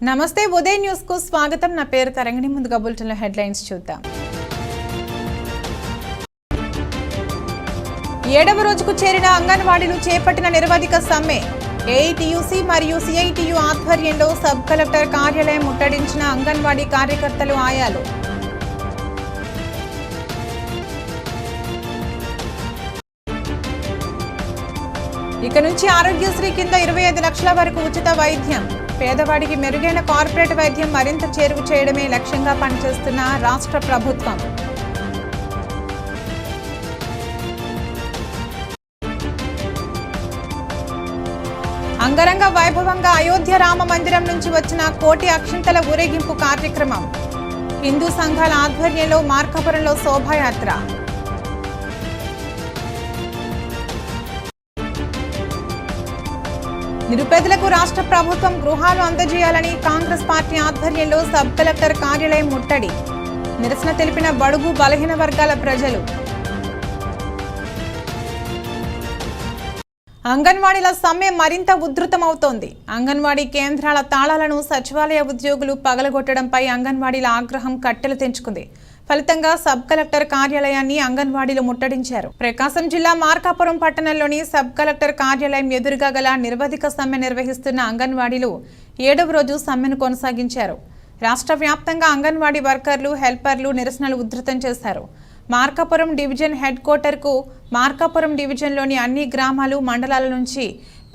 నమస్తే ఉదయ్ న్యూస్ కు స్వాగతం. నా పేరు తరంగిణి. ముందుగా బులెటిన్లో హెడ్లైన్స్ చూద్దాం. 7వ రోజుకు చేరిన అంగన్వాడీలు చేపట్టిన నిరవధిక సమ్మె. ఏఐటీయూసీ మరియు సిఐటియు ఆధ్వర్యంలో సబ్ కలెక్టర్ కార్యాలయం ముట్టడించిన అంగన్వాడీ కార్యకర్తలు, ఆయాలు. ఇక నుంచి ఆరోగ్యశ్రీ కింద 25 లక్షల వరకు ఉచిత వైద్యం. పేదవాడికి మెరుగైన కార్పొరేట్ వైద్యం మరింత చేరువ చేయడమే లక్ష్యంగా పనిచేస్తున్న రాష్ట్ర ప్రభుత్వం. అంగరంగ వైభవంగా అయోధ్య రామ మందిరం నుంచి వచ్చిన కోటి అక్షింతల ఊరేగింపు కార్యక్రమం. హిందూ సంఘాల ఆధ్వర్యంలో మార్కాపురంలో శోభాయాత్ర. నిరుపేదలకు రాష్ట్ర ప్రభుత్వం గృహాలు అందజేయాలని కాంగ్రెస్ పార్టీ ఆధ్వర్యంలో సబ్ కలెక్టర్ కార్యాలయం ముట్టడి. నిరసన తెలిపిన బడుగు బలహీన వర్గాల ప్రజలు. అంగన్వాడీల సమ్మె మరింత ఉధృతమవుతోంది. అంగన్వాడీ కేంద్రాల తాళాలను సచివాలయ ఉద్యోగులు పగలగొట్టడంపై అంగన్వాడీల ఆగ్రహం కట్టెలు తెంచుకుంది. ఫలితంగా సబ్ కలెక్టర్ కార్యాలయాన్ని అంగన్వాడీలు ముట్టడించారు. ప్రకాశం జిల్లా మార్కాపురం పట్టణంలోని సబ్ కలెక్టర్ కార్యాలయం ఎదురుగా గల నిరవధిక సమ్మె నిర్వహిస్తున్న అంగన్వాడీలు 7వ రోజు సమ్మెను కొనసాగించారు. రాష్ట్ర వ్యాప్తంగా అంగన్వాడీ వర్కర్లు, హెల్పర్లు నిరసనలు ఉధృతం చేశారు. మార్కాపురం డివిజన్ హెడ్ క్వార్టర్కు మార్కాపురం డివిజన్లోని అన్ని గ్రామాలు, మండలాల నుంచి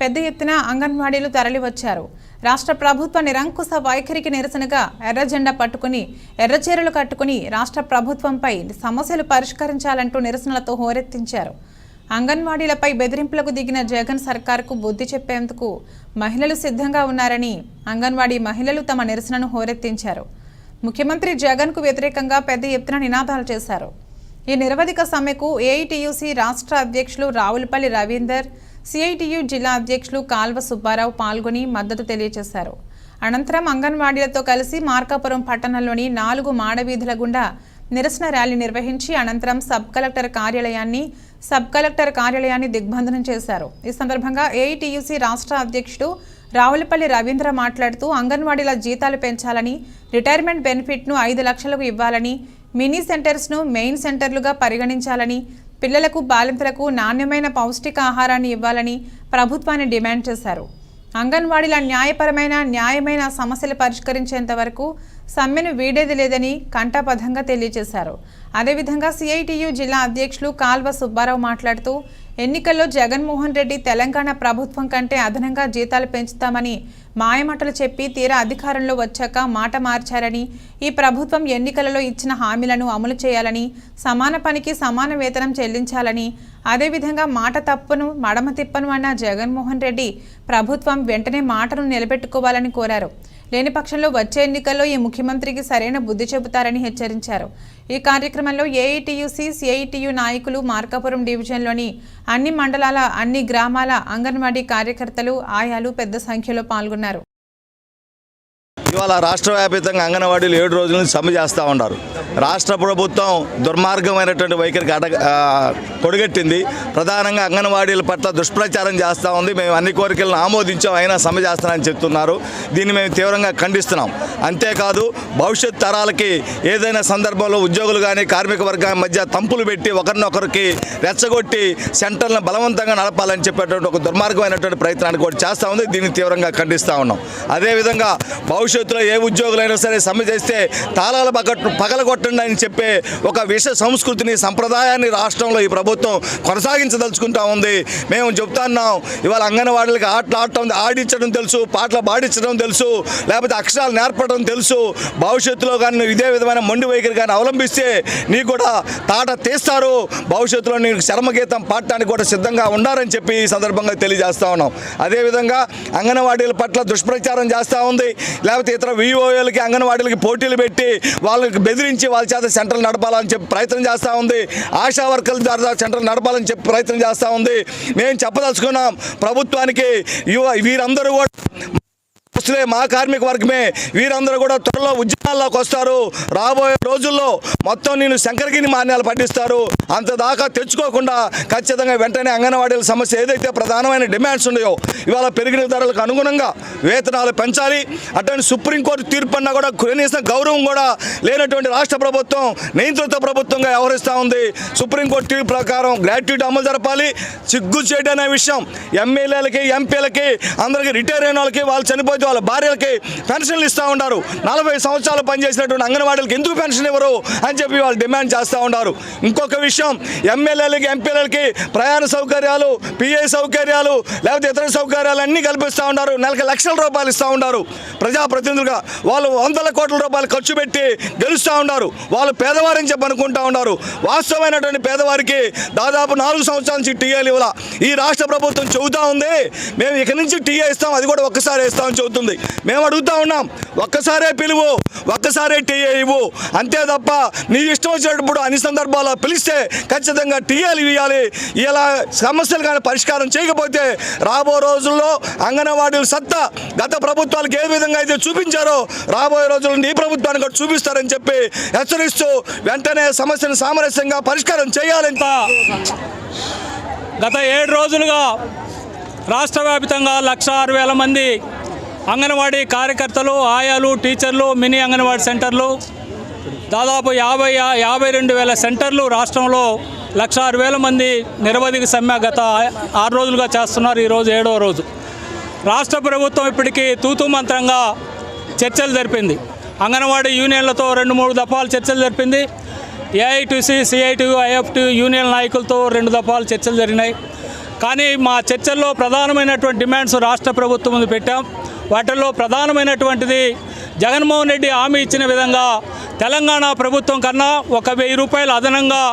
పెద్ద ఎత్తున అంగన్వాడీలు తరలివచ్చారు. రాష్ట్ర ప్రభుత్వ నిరంకుశ వైఖరికి నిరసనగా ఎర్ర జెండా పట్టుకుని, ఎర్రచీరలు కట్టుకుని రాష్ట్ర ప్రభుత్వంపై సమస్యలు పరిష్కరించాలంటూ నిరసనలతో హోరెత్తించారు. అంగన్వాడీలపై బెదిరింపులకు దిగిన జగన్ సర్కార్కు బుద్ధి చెప్పేందుకు మహిళలు సిద్ధంగా ఉన్నారని అంగన్వాడీ మహిళలు తమ నిరసనను హోరెత్తించారు. ముఖ్యమంత్రి జగన్కు వ్యతిరేకంగా పెద్ద ఎత్తున నినాదాలు చేశారు. ఈ నిరవధిక సమ్మెకు ఏఐటీయూసీ రాష్ట్ర అధ్యక్షులు రావులపల్లి రవీందర్, సిఐటియు జిల్లా అధ్యక్షులు కాల్వ సుబ్బారావు పాల్గొని మద్దతు తెలియజేశారు. అనంతరం అంగన్వాడీలతో కలిసి మార్కాపురం పట్టణంలోని 4 మాడవీధుల గుండా నిరసన ర్యాలీ నిర్వహించి అనంతరం సబ్ కలెక్టర్ కార్యాలయాన్ని దిగ్బంధనం చేశారు. ఈ సందర్భంగా ఏఐటీయూసీ రాష్ట్ర అధ్యక్షుడు రావులపల్లి రవీంద్ర మాట్లాడుతూ అంగన్వాడీల జీతాలు పెంచాలని, రిటైర్మెంట్ బెనిఫిట్ను 5 లక్షలకు ఇవ్వాలని, మినీ సెంటర్స్ను మెయిన్ సెంటర్లుగా పరిగణించాలని, పిల్లలకు, బాలింతలకు నాణ్యమైన పౌష్టికాహారాన్ని ఇవ్వాలని ప్రభుత్వాన్ని డిమాండ్ చేశారు. అంగన్వాడీల న్యాయమైన సమస్యలు పరిష్కరించేంత వరకు సమ్మెను వీడేది లేదని కంఠాపథంగా తెలియజేశారు. అదేవిధంగా సిఐటియు జిల్లా అధ్యక్షులు కాల్వ సుబ్బారావు మాట్లాడుతూ ఎన్నికల్లో జగన్మోహన్ రెడ్డి తెలంగాణ ప్రభుత్వం కంటే అదనంగా జీతాలు పెంచుతామని మాయమాటలు చెప్పి తీరా అధికారంలో వచ్చాక మాట మార్చారని, ఈ ప్రభుత్వం ఎన్నికలలో ఇచ్చిన హామీలను అమలు చేయాలని, సమాన పనికి సమాన వేతనం చెల్లించాలని, అదేవిధంగా మాట తప్పును మడమ తిప్పను అన్న జగన్మోహన్ రెడ్డి ప్రభుత్వం వెంటనే మాటను నిలబెట్టుకోవాలని కోరారు. లేని పక్షంలో వచ్చే ఎన్నికల్లో ఈ ముఖ్యమంత్రికి సరైన బుద్ధి చెబుతారని హెచ్చరించారు. ఈ కార్యక్రమంలో ఏఐటీయూసీ, సిఐటియు నాయకులు, మార్కాపురం డివిజన్లోని అన్ని మండలాల, అన్ని గ్రామాల అంగన్వాడీ కార్యకర్తలు, ఆయాలు పెద్ద సంఖ్యలో పాల్గొన్నారు. ఇవాళ రాష్ట్ర వ్యాప్తంగా అంగన్వాడీలు 7 రోజుల నుంచి సమ్మె చేస్తూ ఉన్నారు. రాష్ట్ర ప్రభుత్వం దుర్మార్గమైనటువంటి వైఖరికి కొడిగట్టింది. ప్రధానంగా అంగన్వాడీల పట్ల దుష్ప్రచారం చేస్తూ ఉంది. మేము అన్ని కోరికలను ఆమోదించాం, అయినా సమ్మె చేస్తామని చెప్తున్నారు. దీన్ని మేము తీవ్రంగా ఖండిస్తున్నాం. అంతేకాదు భవిష్యత్ తరాలకి ఏదైనా సందర్భంలో ఉద్యోగులు కానీ కార్మిక వర్గాల మధ్య తంపులు పెట్టి ఒకరినొకరికి రెచ్చగొట్టి సెంటర్లను బలవంతంగా నడపాలని చెప్పేటువంటి ఒక దుర్మార్గమైనటువంటి ప్రయత్నాన్ని కూడా చేస్తూ ఉంది. దీన్ని తీవ్రంగా ఖండిస్తూ ఉన్నాం. అదేవిధంగా భవిష్యత్తులో ఏ ఉద్యోగులైనా సరే సమ్మె చేస్తే తాళాల పగలగొట్టండి అని చెప్పే ఒక విష సంస్కృతిని, సంప్రదాయాన్ని రాష్ట్రంలో ఈ ప్రభుత్వం కొనసాగించదలుచుకుంటా ఉంది. మేము చెప్తున్నాం, ఇవాళ అంగన్వాడీలకి ఆటలు ఆడటం, ఆడించడం తెలుసు, పాటలు పాడించడం తెలుసు, లేకపోతే అక్షరాలు నేర్పడం తెలుసు. భవిష్యత్తులో కానీ ఇదే విధమైన మొండి వైఖరి కానీ అవలంబిస్తే నీకు కూడా తాట తీస్తారు. భవిష్యత్తులో నీకు చర్మగీతం పాడటానికి కూడా సిద్ధంగా ఉండాలని చెప్పి ఈ సందర్భంగా తెలియజేస్తా ఉన్నాం. అదేవిధంగా అంగన్వాడీల పట్ల దుష్ప్రచారం చేస్తూ ఉంది. లేకపోతే ఇతర విఓఏలకి, అంగన్వాడీలకి పోటీలు పెట్టి వాళ్ళకి బెదిరించి వాళ్ళ చేత సెంటర్లు నడపాలని చెప్పి ప్రయత్నం చేస్తూ ఉంది. ఆశా వర్కర్ల ద్వారా సెంటర్లు నడపాలని చెప్పి ప్రయత్నం చేస్తూ ఉంది. మేము చెప్పదలుచుకున్నాం ప్రభుత్వానికి, వీరందరూ కూడా ఉద్యోగస్తులే, మా కార్మిక వర్గమే, వీరందరూ కూడా త్వరలో ఉద్యమాల్లోకి వస్తారు. రాబోయే రోజుల్లో మొత్తం నేను శంకరగిరి మాన్యాలు పట్టిస్తారు. అంతదాకా తెచ్చుకోకుండా ఖచ్చితంగా వెంటనే అంగన్వాడీల సమస్య ఏదైతే ప్రధానమైన డిమాండ్స్ ఉన్నాయో ఇవాళ పెరిగిన ధరలకు అనుగుణంగా వేతనాలు పెంచాలి. అటువంటి సుప్రీంకోర్టు తీర్పు అన్నా కూడా కనీసం గౌరవం కూడా లేనటువంటి రాష్ట్ర ప్రభుత్వం నియంత్రిత ప్రభుత్వంగా వ్యవహరిస్తూ ఉంది. సుప్రీంకోర్టు తీర్పు ప్రకారం గ్రాట్యుటీ అమలు జరపాలి. సిగ్గు చేయడం అనే విషయం ఎమ్మెల్యేలకి, ఎంపీలకి, అందరికీ రిటైర్ అయిన వాళ్ళకి, వాళ్ళు చనిపోతే వాళ్ళ భార్యలకి పెన్షన్లు ఇస్తూ ఉన్నారు. 40 సంవత్సరాలు పనిచేసినటువంటి అంగన్వాడీలకు ఎందుకు పెన్షన్ ఇవ్వరు అని చెప్పి వాళ్ళు డిమాండ్ చేస్తూ ఉన్నారు. ఇంకొక విషయం, ఎమ్మెల్యేలకి, ఎంపీలకి ప్రయాణ సౌకర్యాలు, పిఏ సౌకర్యాలు, లేకపోతే ఇతర సౌకర్యాలు అన్నీ కల్పిస్తూ ఉన్నారు. నెలకు లక్షల రూపాయలు ఇస్తూ ఉన్నారు. ప్రజాప్రతినిధులుగా వాళ్ళు 100 కోట్ల రూపాయలు ఖర్చు పెట్టి గెలుస్తూ ఉన్నారు. వాళ్ళు పేదవారని చెప్పి అనుకుంటా ఉన్నారు. వాస్తవమైనటువంటి పేదవారికి దాదాపు 4 సంవత్సరాల నుంచి టీఏలు ఇవ్వాల. ఈ రాష్ట్ర ప్రభుత్వం చెబుతూ ఉంది మేము ఇక నుంచి టీఏ ఇస్తాం, అది కూడా ఒక్కసారి ఇస్తామని చెబుతుంది. మేము అడుగుతా ఉన్నాం, ఒక్కసారే పిలువు, ఒక్కసారే టీఏ ఇవ్వు, అంతే తప్ప నీ ఇష్టం వచ్చినప్పుడు అన్ని సందర్భాల్లో పిలిస్తే ఖచ్చితంగా టీఏలు ఇవ్వాలి. ఇలా సమస్యలు కానీ పరిష్కారం చేయకపోతే రాబో రోజుల్లో అంగన్వాడీల సత్తా గత ప్రభుత్వాలకు ఏ విధంగా అయితే చూపించారో రాబోయే రోజుల్లో నీ ప్రభుత్వాన్ని కూడా చూపిస్తారని చెప్పి హెచ్చరిస్తూ వెంటనే సమస్యను సామరస్యంగా పరిష్కారం చేయాలంట. గత 7 రోజులుగా రాష్ట్ర వ్యాప్తంగా 1,06,000 మంది అంగన్వాడీ కార్యకర్తలు, ఆయాలు, టీచర్లు, మినీ అంగన్వాడీ సెంటర్లు, దాదాపు 52,000 సెంటర్లు రాష్ట్రంలో 1,06,000 మంది నిరవధిక సమ్మె గత 6 రోజులుగా చేస్తున్నారు. ఈరోజు 7వ రోజు. రాష్ట్ర ప్రభుత్వం ఇప్పటికీ తూతూ మంత్రంగా చర్చలు జరిపింది. అంగన్వాడీ యూనియన్లతో 2-3 దఫాలు చర్చలు జరిపింది. ఏఐటీసీ, సిఐటియు, ఐఎఫ్టి యూనియన్ నాయకులతో 2 దఫాలు చర్చలు జరిగినాయి. కానీ మా చర్చల్లో ప్రధానమైనటువంటి డిమాండ్స్ రాష్ట్ర ప్రభుత్వం ముందు పెట్టాం. వాటిల్లో ప్రధానమైనటువంటిది జగన్మోహన్ రెడ్డి హామీ ఇచ్చిన విధంగా తెలంగాణ ప్రభుత్వం కన్నా 1,000 రూపాయలు అదనంగా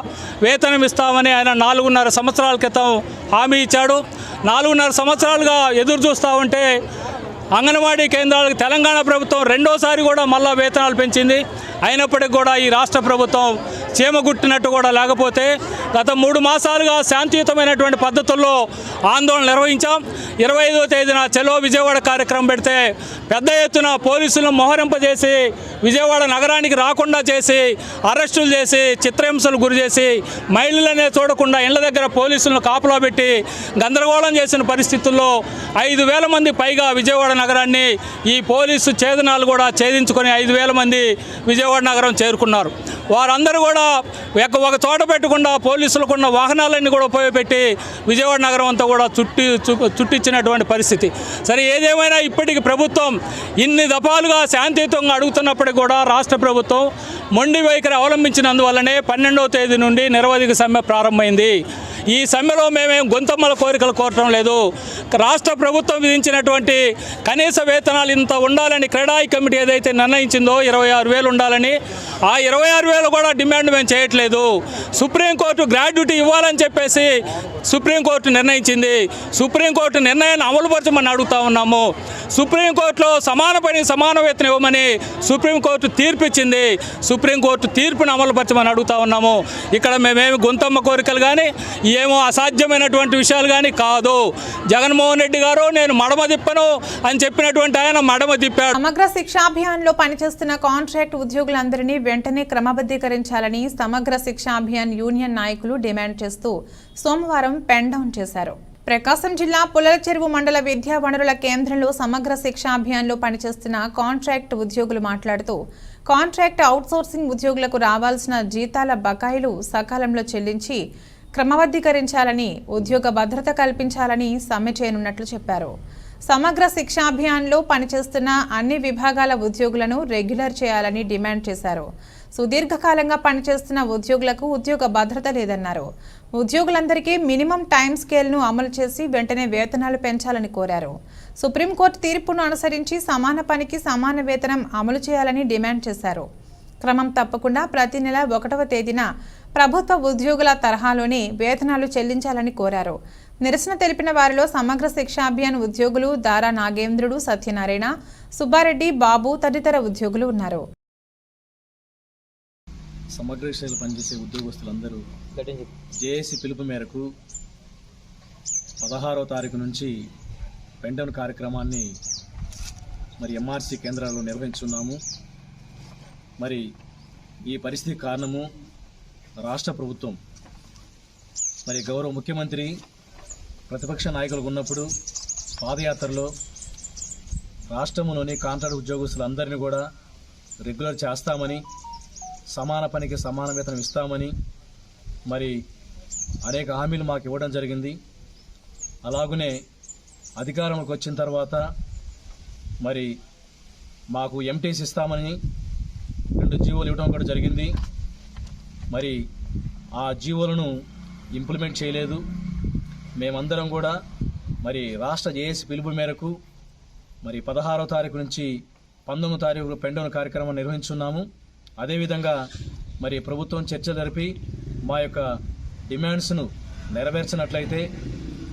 వేతనం ఇస్తామని ఆయన 4.5 సంవత్సరాల క్రితం హామీ ఇచ్చాడు. 4.5 సంవత్సరాలుగా ఎదురు చూస్తూ ఉంటే అంగన్వాడీ కేంద్రాలకు తెలంగాణ ప్రభుత్వం రెండోసారి కూడా మళ్ళా వేతనాలు పెంచింది. అయినప్పటికీ కూడా ఈ రాష్ట్ర ప్రభుత్వం చీమగుట్టినట్టు కూడా లేకపోతే గత 3 మాసాలుగా శాంతియుతమైనటువంటి పద్ధతుల్లో ఆందోళన నిర్వహించాం. 25వ తేదీన చలో విజయవాడ కార్యక్రమం పెడితే పెద్ద ఎత్తున పోలీసులను మోహరింపజేసి విజయవాడ నగరానికి రాకుండా చేసి అరెస్టులు చేసి చిత్రహింసలు గురి చేసి మహిళలనే చూడకుండా ఇళ్ల దగ్గర పోలీసులను కాపలా పెట్టి గందరగోళం చేసిన పరిస్థితుల్లో 5,000 మంది పైగా విజయవాడ నగరాన్ని ఈ పోలీసు ఛేదనాలు కూడా ఛేదించుకొని 5,000 మంది విజయవాడ నగరం చేరుకున్నారు. వారందరూ కూడా ఒక చోట పెట్టకుండా పోలీసులకున్న వాహనాలన్నీ కూడా ఉపయోగపెట్టి విజయవాడ నగరం అంతా కూడా చుట్టించినటువంటి పరిస్థితి. సరే, ఏదేమైనా ఇప్పటికి ప్రభుత్వం ఇన్ని దఫాలుగా శాంతియుతంగా అడుగుతున్నప్పటికీ కూడా రాష్ట్ర ప్రభుత్వం మొండి వైఖరి అవలంబించినందువల్లనే 12వ తేదీ నుండి నిరవధిక సమ్మె ప్రారంభమైంది. ఈ సమ్మెలో మేమేం గొంతమ్మల కోరికలు కోరటం లేదు. రాష్ట్ర ప్రభుత్వం విధించినటువంటి కనీస వేతనాలు ఇంత ఉండాలని క్రెడాయి కమిటీ ఏదైతే నిర్ణయించిందో 26,000 ఉండాలని, ఆ 26,000 కూడా డిమాండ్ మేము చేయట్లేదు. సుప్రీంకోర్టు గ్రాడ్యుటీ ఇవ్వాలని చెప్పేసి సుప్రీంకోర్టు నిర్ణయించింది. సుప్రీంకోర్టు నిర్ణయాన్ని అమలుపరచమని అడుగుతా ఉన్నాము. సుప్రీంకోర్టులో సమాన పని సమాన వేతనం ఇవ్వమని సుప్రీంకోర్టు తీర్పు ఇచ్చింది. సుప్రీంకోర్టు తీర్పును అమలుపరచమని అడుగుతా ఉన్నాము. ఇక్కడ మేమేమి గొంతమ్మ కోరికలు కానీ ఏమో అసాధ్యమైనటువంటి విషయాలు కానీ కాదు. జగన్మోహన్ రెడ్డి గారు నేను మడమ తిప్పను అని చెప్పినటువంటి ఆయన మడమ తిప్పాడు. సమగ్ర శిక్షాభియాన్లో పనిచేస్తున్న కాంట్రాక్ట్ ఉద్యోగులందరినీ వెంటనే క్రమబద్ధీకరించాలని సమగ్ర శిక్షాభియాన్ యూనియన్ నాయకులు డిమాండ్ చేస్తూ సోమవారం పెన్ డౌన్ చేశారు. ప్రకాశం జిల్లా పుల్లలచెరువు మండల విద్యా వనరుల కేంద్రంలో సమగ్ర శిక్షాభియాన్లో పనిచేస్తున్న కాంట్రాక్ట్ ఉద్యోగులు మాట్లాడుతూ కాంట్రాక్ట్ అవుట్సోర్సింగ్ ఉద్యోగులకు రావాల్సిన జీతాల బకాయిలు సకాలంలో చెల్లించి క్రమబద్ధీకరించాలని, ఉద్యోగ భద్రత కల్పించాలని సమ్మె చేయనున్నట్లు చెప్పారు. సమగ్ర శిక్షాభియాన్లో పనిచేస్తున్న అన్ని విభాగాల ఉద్యోగులను రెగ్యులర్ చేయాలని డిమాండ్ చేశారు. సుదీర్ఘకాలంగా పనిచేస్తున్న ఉద్యోగులకు ఉద్యోగ భద్రత లేదన్నారు. ఉద్యోగులందరికీ మినిమం టైం స్కేల్ను అమలు చేసి వెంటనే వేతనాలు పెంచాలని కోరారు. సుప్రీంకోర్టు తీర్పును అనుసరించి సమాన పనికి సమాన వేతనం అమలు చేయాలని డిమాండ్ చేశారు. క్రమం తప్పకుండా ప్రతి నెల 1వ తేదీన ప్రభుత్వ ఉద్యోగుల తరహాలోనే వేతనాలు చెల్లించాలని కోరారు. నిరసన తెలిపిన వారిలో సమగ్ర శిక్షాభియాన్ ఉద్యోగులు దారా నాగేంద్రుడు, సత్యనారాయణ, సుబ్బారెడ్డి, బాబు తదితర ఉద్యోగులు ఉన్నారు. సమగ్ర శిక్షలు పనిచేసే ఉద్యోగస్తులందరూ జేఏసీ పిలుపు మేరకు 16వ తారీఖు నుంచి పెన్ డౌన్ కార్యక్రమాన్ని మరి ఎంఆర్సీ కేంద్రాల్లో నిర్వహించున్నాము. మరి ఈ పరిస్థితి కారణము రాష్ట్ర ప్రభుత్వం, మరి గౌరవ ముఖ్యమంత్రి ప్రతిపక్ష నాయకులు ఉన్నప్పుడు పాదయాత్రలో రాష్ట్రంలోని కాంట్రాక్ట్ ఉద్యోగస్తులందరినీ కూడా రెగ్యులర్ చేస్తామని, సమాన పనికి సమాన వేతనం ఇస్తామని మరి అనేక హామీలు మాకు ఇవ్వడం జరిగింది. అలాగనే అధికారంలోకి వచ్చిన తర్వాత మరి మాకు ఎంటీసీ ఇస్తామని 2 జీవోలు ఇవ్వడం కూడా జరిగింది. మరి ఆ జీవోలను ఇంప్లిమెంట్ చేయలేదు. మేమందరం కూడా మరి రాష్ట్ర జేఏసీ పిలుపు మేరకు మరి 16వ తారీఖు నుంచి 19వ తారీఖు పెండౌన్ కార్యక్రమం నిర్వహించున్నాము. అదేవిధంగా మరి ప్రభుత్వం చర్చ జరిపి మా యొక్క డిమాండ్స్ను నెరవేర్చినట్లయితే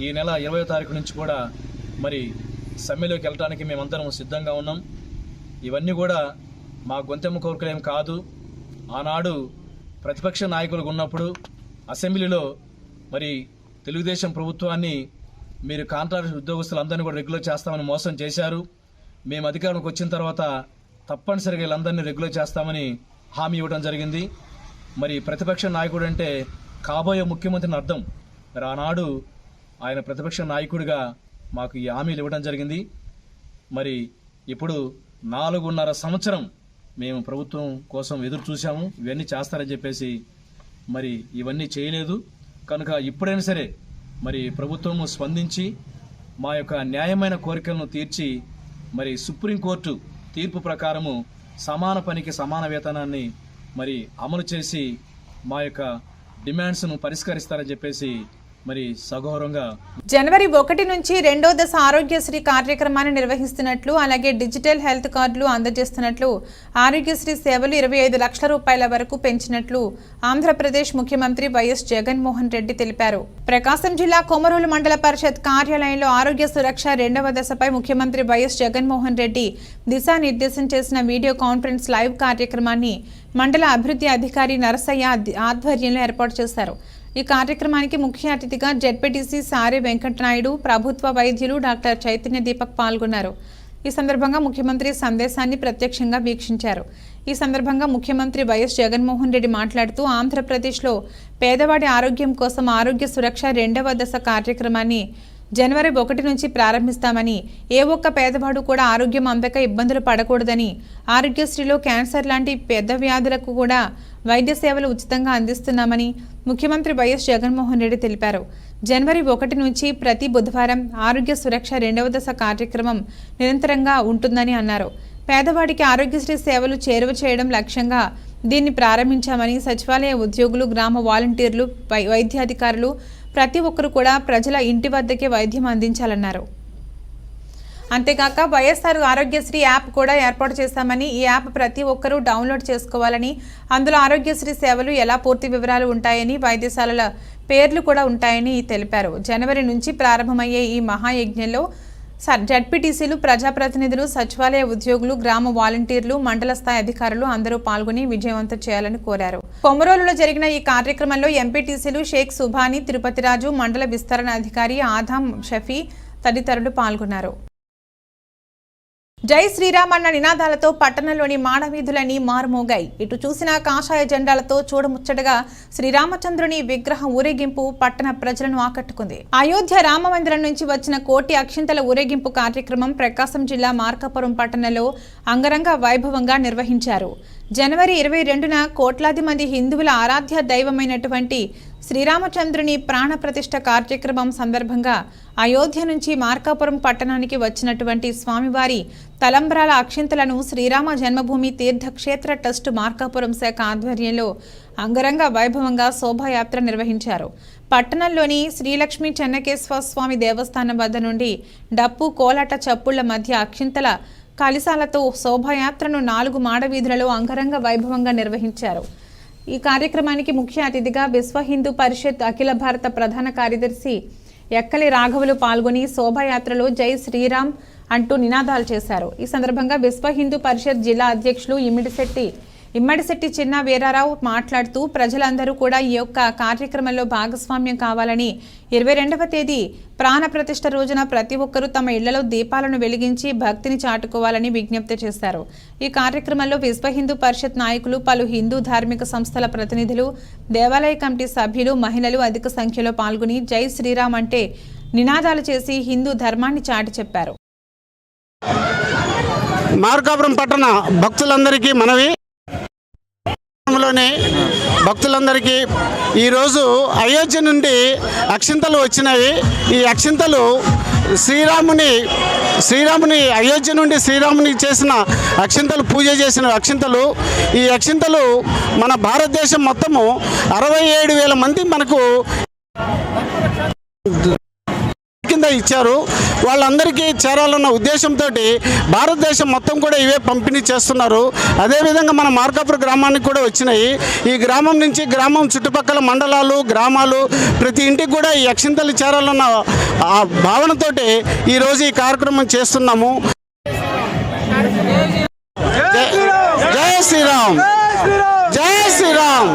ఈ నెల 20వ తారీఖు నుంచి కూడా మరి సమ్మెలోకి వెళ్ళడానికి మేమందరం సిద్ధంగా ఉన్నాం. ఇవన్నీ కూడా మా గొంతెమ్మ కోరికలేం కాదు. ఆనాడు ప్రతిపక్ష నాయకులు ఉన్నప్పుడు అసెంబ్లీలో మరి తెలుగుదేశం ప్రభుత్వాన్ని మీరు కాంట్రాక్ట్ ఉద్యోగస్తులందరినీ కూడా రెగ్యులర్ చేస్తామని మోసం చేశారు. మేము అధికారంలోకి వచ్చిన తర్వాత తప్పనిసరిగా వీళ్ళందరినీ రెగ్యులర్ చేస్తామని హామీ ఇవ్వడం జరిగింది. మరి ప్రతిపక్ష నాయకుడు అంటే కాబోయే ముఖ్యమంత్రిని అర్థం. మరి ఆనాడు ఆయన ప్రతిపక్ష నాయకుడిగా మాకు ఈ హామీలు ఇవ్వడం జరిగింది. మరి ఇప్పుడు 4.5 సంవత్సరం మేము ప్రభుత్వం కోసం ఎదురు చూసాము, ఇవన్నీ చేస్తారని చెప్పేసి మరి ఇవన్నీ చేయలేదు. కనుక ఇప్పుడైనా సరే మరి ప్రభుత్వము స్పందించి మా యొక్క న్యాయమైన కోరికలను తీర్చి మరి సుప్రీంకోర్టు తీర్పు ప్రకారము సమాన పనికి సమాన వేతనాన్ని మరి అమలు చేసి మా యొక్క డిమాండ్స్ను పరిష్కరిస్తారని చెప్పేసి మరి సగౌరవంగా జనవరి 1 నుంచి 2వ దశ ఆరోగ్యశ్రీ కార్యక్రమాన్ని నిర్వహిస్తున్నట్లు, అలాగే డిజిటల్ హెల్త్ కార్డులు అందజేస్తున్నట్లు, ఆరోగ్యశ్రీ సేవలు 25 లక్షల రూపాయల వరకు పెంచినట్లు ఆంధ్రప్రదేశ్ ముఖ్యమంత్రి వైఎస్ జగన్మోహన్ రెడ్డి తెలిపారు. ప్రకాశం జిల్లా కొమరోలు మండల పరిషత్ కార్యాలయంలో ఆరోగ్య సురక్ష 2వ దశపై ముఖ్యమంత్రి వైఎస్ జగన్మోహన్ రెడ్డి దిశానిర్దేశం చేసిన వీడియో కాన్ఫరెన్స్ లైవ్ కార్యక్రమాన్ని మండల అభివృద్ధి అధికారి నరసయ్య ఆధ్వర్యంలో ఏర్పాటు చేశారు. ఈ కార్యక్రమానికి ముఖ్య అతిథిగా జెడ్పీటీసీ సారే వెంకటనాయుడు, ప్రభుత్వ వైద్యులు డాక్టర్ చైతన్య దీపక్ పాల్గొన్నారు. ఈ సందర్భంగా ముఖ్యమంత్రి సందేశాన్ని ప్రత్యక్షంగా వీక్షించారు. ఈ సందర్భంగా ముఖ్యమంత్రి వైఎస్ జగన్మోహన్ రెడ్డి మాట్లాడుతూ ఆంధ్రప్రదేశ్లో పేదవాడి ఆరోగ్యం కోసం ఆరోగ్య సురక్ష 2వ దశ కార్యక్రమాన్ని జనవరి 1 నుంచి ప్రారంభిస్తామని, ఏ ఒక్క పేదవాడు కూడా ఆరోగ్యం అందక ఇబ్బందులు పడకూడదని, ఆరోగ్యశ్రీలో క్యాన్సర్ లాంటి పెద్ద వ్యాధులకు కూడా వైద్య సేవలు ఉచితంగా అందిస్తున్నామని ముఖ్యమంత్రి వైఎస్ జగన్మోహన్ రెడ్డి తెలిపారు. జనవరి 1 నుంచి ప్రతి బుధవారం ఆరోగ్య సురక్ష 2వ దశ కార్యక్రమం నిరంతరంగా ఉంటుందని అన్నారు. పేదవాడికి ఆరోగ్యశ్రీ సేవలు చేరువ చేయడం లక్ష్యంగా దీన్ని ప్రారంభించామని, సచివాలయ ఉద్యోగులు, గ్రామ వాలంటీర్లు, వైద్యాధికారులు ప్రతి ఒక్కరు కూడా ప్రజల ఇంటి వద్దకే వైద్యం అందించాలన్నారు. అంతేకాక వైఎస్ఆర్ ఆరోగ్యశ్రీ యాప్ కూడా ఏర్పాటు చేశామని, ఈ యాప్ ప్రతి ఒక్కరూ డౌన్లోడ్ చేసుకోవాలని, అందులో ఆరోగ్యశ్రీ సేవలు ఎలా పూర్తి వివరాలు ఉంటాయని, వైద్యశాలల పేర్లు కూడా ఉంటాయని తెలిపారు. జనవరి నుంచి ప్రారంభమయ్యే ఈ మహాయజ్ఞంలో జడ్పీటీసీలు, ప్రజాప్రతినిధులు, సచివాలయ ఉద్యోగులు, గ్రామ వాలంటీర్లు, మండల స్థాయి అధికారులు అందరూ పాల్గొని విజయవంతం చేయాలని కోరారు. కొమరోలులో జరిగిన ఈ కార్యక్రమంలో ఎంపీటీసీలు షేక్ సుభాని, తిరుపతి రాజు, మండల విస్తరణ అధికారి ఆదాం షఫీ తదితరులు పాల్గొన్నారు. జై శ్రీరామ్ అన్న నినాదాలతో పట్టణంలోని మాడవీధులని మారుమోగాయి. ఇటు చూసిన కాషాయ జెండాలతో చూడముచ్చటగా శ్రీరామచంద్రుని విగ్రహం ఊరేగింపు పట్టణ ప్రజలను ఆకట్టుకుంది. అయోధ్య రామమందిరం నుంచి వచ్చిన కోటి అక్షింతల ఊరేగింపు కార్యక్రమం ప్రకాశం జిల్లా మార్కాపురం పట్టణంలో అంగరంగ వైభవంగా నిర్వహించారు. జనవరి 22న కోట్లాది మంది హిందువుల ఆరాధ్య దైవమైనటువంటి శ్రీరామచంద్రుని ప్రాణప్రతిష్ఠ కార్యక్రమం సందర్భంగా అయోధ్య నుంచి మార్కాపురం పట్టణానికి వచ్చినటువంటి స్వామివారి తలంబ్రాల అక్షింతలను శ్రీరామ జన్మభూమి తీర్థక్షేత్ర ట్రస్ట్ మార్కాపురం శాఖ ఆధ్వర్యంలో అంగరంగ వైభవంగా శోభాయాత్ర నిర్వహించారు. పట్టణంలోని శ్రీలక్ష్మీ చెన్నకేశ్వర స్వామి దేవస్థానం వద్ద నుండి డప్పు, కోలాట చప్పుళ్ల మధ్య అక్షింతల కలశాలతో శోభాయాత్రను 4 మాడవీధులలో అంగరంగ వైభవంగా నిర్వహించారు. ఈ కార్యక్రమానికి ముఖ్య అతిథిగా విశ్వ హిందూ పరిషత్ అఖిల భారత ప్రధాన కార్యదర్శి ఎక్కలి రాఘవులు పాల్గొని శోభాయాత్రలో జై శ్రీరామ్ అంటూ నినాదాలు చేశారు. ఈ సందర్భంగా విశ్వ హిందూ పరిషత్ జిల్లా అధ్యక్షులు ఇమిడిశెట్టి ఇమ్మడిశెట్టి చిన్న వీరారావు మాట్లాడుతూ ప్రజలందరూ కూడా ఈ యొక్క కార్యక్రమంలో భాగస్వామ్యం కావాలని 22వ తేదీ ప్రాణప్రతిష్ఠ రోజున ప్రతి ఒక్కరూ తమ ఇళ్లలో దీపాలను వెలిగించి భక్తిని చాటుకోవాలని విజ్ఞప్తి చేశారు. ఈ కార్యక్రమంలో విశ్వ హిందూ పరిషత్ నాయకులు, పలు హిందూ ధార్మిక సంస్థల ప్రతినిధులు, దేవాలయ కమిటీ సభ్యులు, మహిళలు అధిక సంఖ్యలో పాల్గొని జై శ్రీరామ్ అంటే నినాదాలు చేసి హిందూ ధర్మాన్ని చాటి చెప్పారు. మార్కాపురం పట్టణ భక్తులందరికీ మనవి, భక్తులందరికీ ఈరోజు అయోధ్య నుండి అక్షింతలు వచ్చినాయి. ఈ అక్షింతలు శ్రీరాముని అయోధ్య నుండి శ్రీరాముని చేసిన అక్షింతలు, పూజ చేసిన అక్షింతలు. ఈ అక్షింతలు మన భారతదేశం మొత్తము 67,000 మంది మనకు కింద ఇచ్చారు. వాళ్ళందరికీ చేరాలన్న ఉద్దేశంతో భారతదేశం మొత్తం కూడా ఇవే పంపిణీ చేస్తున్నారు. అదేవిధంగా మన మార్కాపురం గ్రామానికి కూడా వచ్చినాయి. ఈ గ్రామం నుంచి గ్రామం చుట్టుపక్కల మండలాలు, గ్రామాలు ప్రతి ఇంటికి కూడా ఈ అక్షింతలు చేరాలన్న ఆ భావనతోటి ఈరోజు ఈ కార్యక్రమం చేస్తున్నాము. జై శ్రీరామ్, జై శ్రీరామ్.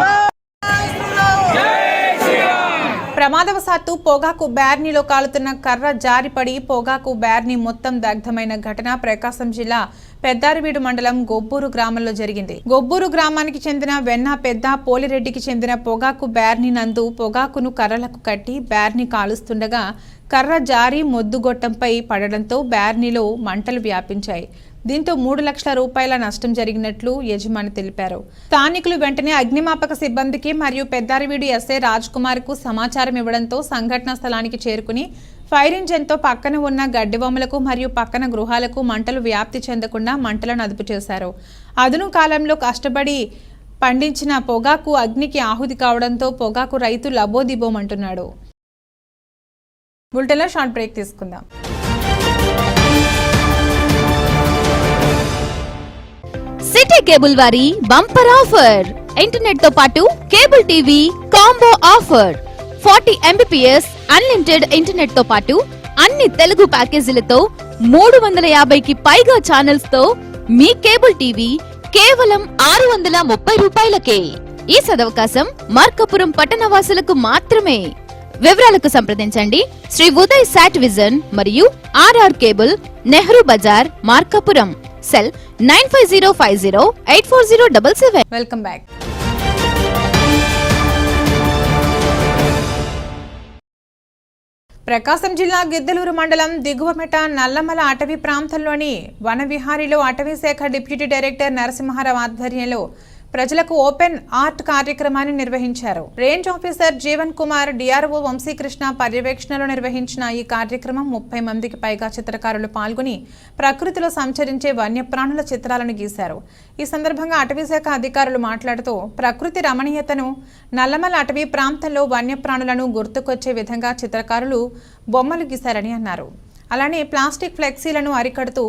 ప్రమాదవశాత్తు పొగాకు బ్యార్నీలో కాలుతున్న కర్ర జారిపడి పొగాకు బ్యార్నీ మొత్తం దగ్ధమైన ఘటన ప్రకాశం జిల్లా పెద్దారివీడు మండలం గొబ్బూరు గ్రామంలో జరిగింది. గొబ్బూరు గ్రామానికి చెందిన వెన్న పెద్ద పోలిరెడ్డికి చెందిన పొగాకు బ్యార్నీ నందు పొగాకును కర్రలకు కట్టి బ్యార్నీ కాలుస్తుండగా కర్ర జారి మొద్దుగొట్టంపై పడడంతో బ్యార్నీలో మంటలు వ్యాపించాయి. దీంతో 3 లక్షల రూపాయల నష్టం జరిగినట్లు యజమాని తెలిపారు. స్థానికులు వెంటనే అగ్నిమాపక సిబ్బందికి మరియు పెద్దారివీడు ఎస్ఐ రాజ్ కుమార్ కు సమాచారం ఇవ్వడంతో సంఘటనా స్థలానికి చేరుకుని ఫైర్ ఇంజన్తో పక్కన ఉన్న గడ్డి బొమ్మలకు మరియు పక్కన గృహాలకు మంటలు వ్యాప్తి చెందకుండా మంటలను అదుపు చేశారు. అదును కాలంలో కష్టపడి పండించిన పొగాకు అగ్నికి ఆహుతి కావడంతో పొగాకు రైతు లబోదిబోమంటున్నాడు. బులెటిన్లో షార్ట్ బ్రేక్ తీసుకుందాం. సిటీ కేబుల్ వారి బంపర్ ఆఫర్, ఇంటర్నెట్ తో పాటు cable TV combo offer. 40 Mbps unlimited internet తో పాటు అన్ని తెలుగు ప్యాకేజీలతో 350కి పైగా ఛానల్స్ తో మీ కేబుల్ టీవీ కేవలం 630 రూపాయలకే. ఈ సదవకాశం మార్కాపురం పట్టణవాసులకు మాత్రమే. వివరాలకు సంప్రదించండి శ్రీ ఉదయ్ సాట్ విజన్ మరియు RR cable, Nehru Bazar, Markapuram. Cell 9505084077. Welcome back. Prakasam జిల్లా గిద్దలూరు మండలం దిగువమెట నల్లమల అటవీ ప్రాంతంలోని వనవిహారీలో అటవీ శాఖ డిప్యూటీ డైరెక్టర్ నరసింహారావు ఆధ్వర్యంలో ప్రజలకు ఓపెన్ ఆర్ట్ కార్యక్రమాన్ని నిర్వహించారు. Range officer Jeevan Kumar, DRO Vamsikrishna పర్యవేక్షణలో నిర్వహించిన ఈ కార్యక్రమం 30 మందికి పైగా చిత్రకారులు పాల్గొని ప్రకృతిలో సంచరించే వన్యప్రాణుల చిత్రాలను గీశారు. ఈ సందర్భంగా అటవీశాఖ అధికారులు మాట్లాడుతూ ప్రకృతి రమణీయతను, నల్లమల అటవీ ప్రాంతంలో వన్యప్రాణులను గుర్తుకొచ్చే విధంగా చిత్రకారులు బొమ్మలు గీశారని అన్నారు. అలానే ప్లాస్టిక్ ఫ్లెక్సీలను అరికడుతూ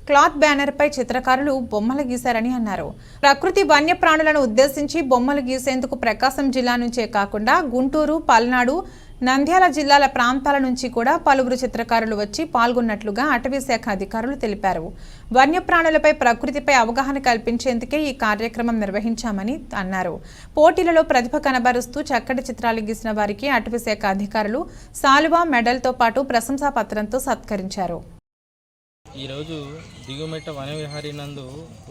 క్లాత్ బ్యానర్పై చిత్రకారులు బొమ్మలు గీశారని అన్నారు. ప్రకృతి వన్యప్రాణులను ఉద్దేశించి బొమ్మలు గీసేందుకు ప్రకాశం జిల్లా నుంచే కాకుండా గుంటూరు, పల్నాడు, నంద్యాల జిల్లాల ప్రాంతాల నుంచి కూడా పలువురు చిత్రకారులు వచ్చి పాల్గొన్నట్లుగా అటవీ శాఖ అధికారులు తెలిపారు. వన్యప్రాణులపై, ప్రకృతిపై అవగాహన కల్పించేందుకే ఈ కార్యక్రమం నిర్వహించామని అన్నారు. పోటీలలో ప్రతిభ కనబరుస్తూ చక్కటి చిత్రాలు గీసిన వారికి అటవీ శాఖ అధికారులు సాలువా, మెడల్తో పాటు ప్రశంసా పత్రంతో సత్కరించారు. ఈరోజు దిగుమెట్ట వనవిహారీ నందు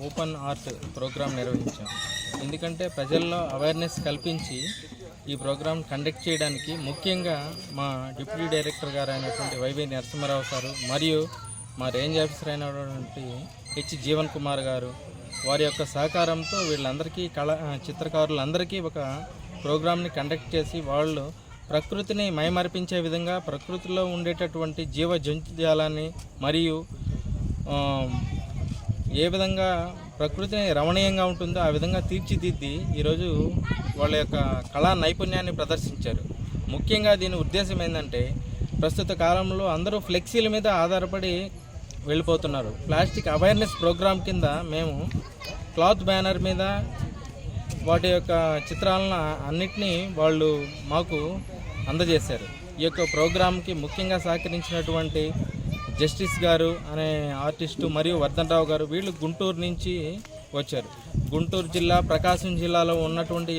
ఓపెన్ ఆర్ట్ ప్రోగ్రాం నిర్వహించాం. ఎందుకంటే ప్రజల్లో అవేర్నెస్ కల్పించి ఈ ప్రోగ్రాం కండక్ట్ చేయడానికి ముఖ్యంగా మా డిప్యూటీ డైరెక్టర్ గారు అయినటువంటి వైవి నరసింహారావు సారు మరియు మా రేంజ్ ఆఫీసర్ అయినటువంటి హెచ్ జీవన్ కుమార్ గారు వారి యొక్క సహకారంతో వీళ్ళందరికీ చిత్రకారులందరికీ ఒక ప్రోగ్రాంని కండక్ట్ చేసి వాళ్ళు ప్రకృతిని మైమరిపించే విధంగా ప్రకృతిలో ఉండేటటువంటి జీవ జంతుజాలాన్ని మరియు ఏ విధంగా ప్రకృతిని రమణీయంగా ఉంటుందో ఆ విధంగా తీర్చిదిద్ది ఈరోజు వాళ్ళ యొక్క కళా నైపుణ్యాన్ని ప్రదర్శించారు. ముఖ్యంగా దీని ఉద్దేశం ఏంటంటే ప్రస్తుత కాలంలో అందరూ ఫ్లెక్సీల మీద ఆధారపడి వెళ్ళిపోతున్నారు. ప్లాస్టిక్ అవేర్నెస్ ప్రోగ్రాం కింద మేము క్లాత్ బ్యానర్ మీద వాటి యొక్క చిత్రాలను అన్నిటినీ వాళ్ళు మాకు అందజేశారు. ఈ యొక్క ప్రోగ్రాంకి ముఖ్యంగా సహకరించినటువంటి జస్టిస్ గారు అనే ఆర్టిస్టు మరియు వర్ధన్ రావు గారు, వీళ్ళు గుంటూరు నుంచి వచ్చారు. గుంటూరు జిల్లా, ప్రకాశం జిల్లాలో ఉన్నటువంటి